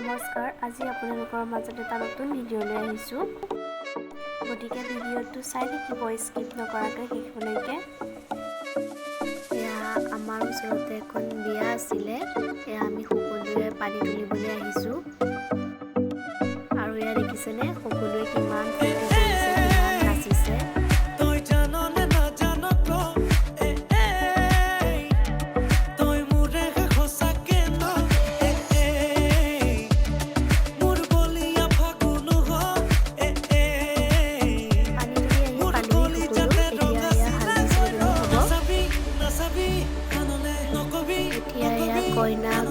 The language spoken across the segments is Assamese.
নমস্কাৰ আজি আপোনালোকৰ মাজত এটা নতুন ভিডিঅ' লৈ আহিছোঁ গতিকে ভিডিঅ'টো চাই থাকিব স্কিপ নকৰাকৈ শেষলৈকে এয়া আমাৰ ওচৰতে এখন বিয়া আছিলে এয়া আমি সকলোৱে পানী তুলিবলৈ আহিছোঁ আৰু এয়া দেখিছেনে সকলোৱে কিমান ফূৰ্তি কৰিছে কিমান নাচিছে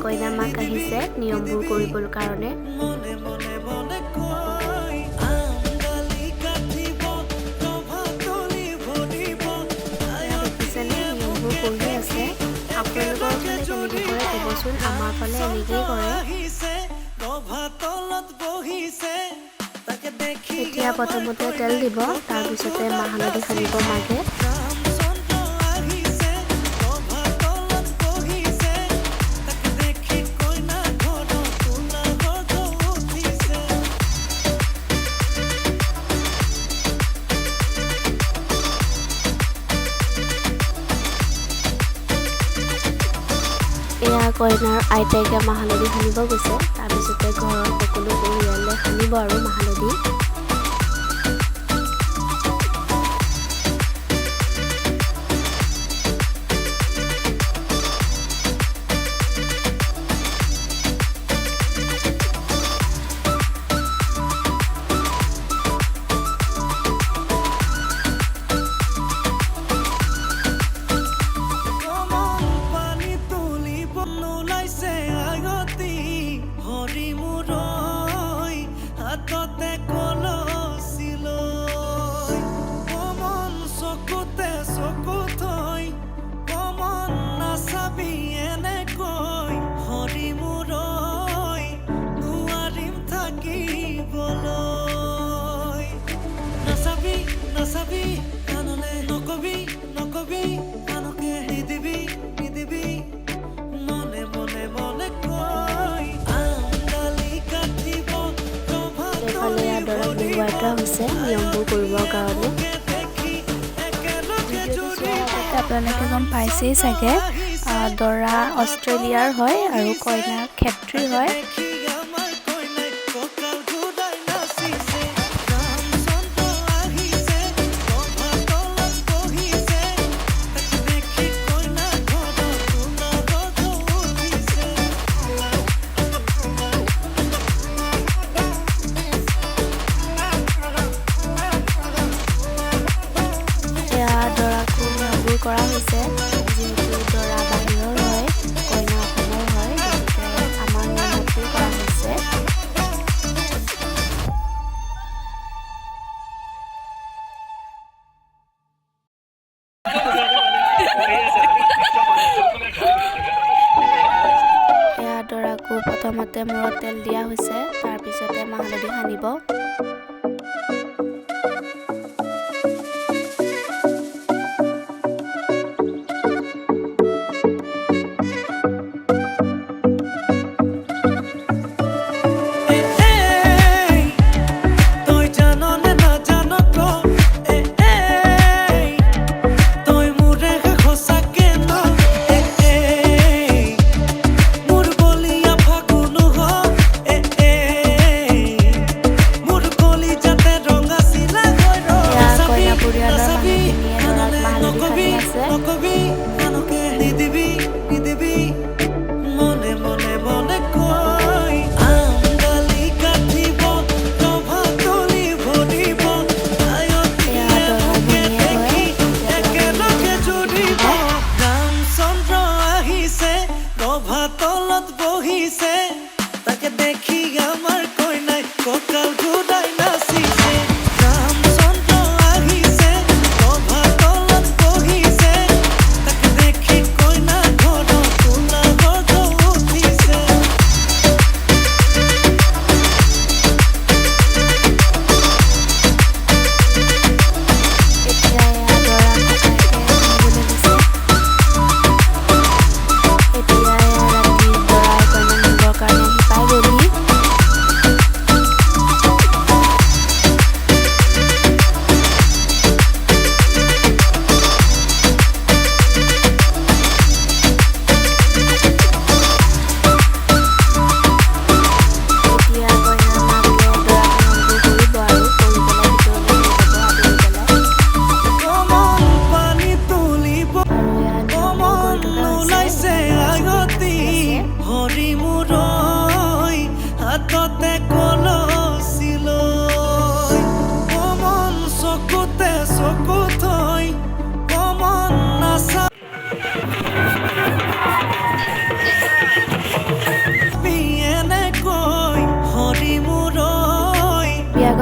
কইনা মাক আহিছে নিয়মবোৰ কৰিবৰ কাৰণে দেখিছেনে নিয়মবোৰ কৰি আছে আপোনালোকৰ ফালে কেনেকৈ কৰে ক'বচোন আমাৰ ফালে এনেকেই কৰে এতিয়া প্ৰথমতে তেল দিব তাৰপিছতে মাহ হালধি সানিব মাকে এয়া কইনাৰ আইতাইকে মাহ হালধি সানিব গৈছে তাৰপিছতে ঘৰৰ সকলো পৰিয়ালে সানিব আৰু মাহ হালধি হৈছে নিয়মবোৰ কৰিবৰ কাৰণে আপোনালোকে গম পাইছেই চাগে দৰা অষ্ট্ৰেলিয়াৰ হয় আৰু কইনা খেত্ৰী হয় কৰা হৈছে যিহেতু দৰা বাহিৰৰ হয় কইনা অসমৰ হয় গতিকে আমাৰ নিয়মটো কৰা হৈছে এয়া দৰাকো প্ৰথমতে মূৰত তেল দিয়া হৈছে তাৰপিছতে মাহ হালধি সানিব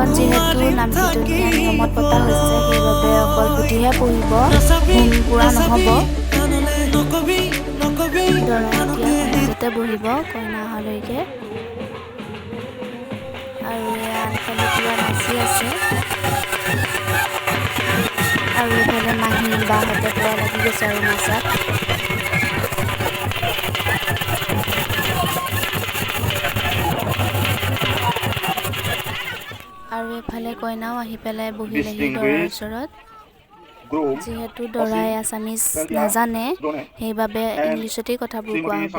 বিয়াখন যিহেতু নাম কীৰ্তনীয়া নিয়মত পতা হৈছে সেইবাবে অকল পুথিহে পঢ়িব, হোম পুৰা নহ'ব। দৰা এতিয়া সমাজতে বহিব কইনা অহালৈকে। আৰু এয়া আনফালে পুৰা নাচি আছে আৰু এইফালে মাহী বাহঁতে পুৰা লাগি গৈছে আৰু নাচাত। আৰু এইফালে কইনাও আহি পেলাই বহিলেহি দৰাৰ ওচৰত। যিহেতু দৰাই আছামিজ নাজানে সেইবাবে ইংলিছতেই কথাবোৰ কোৱা হ'ব।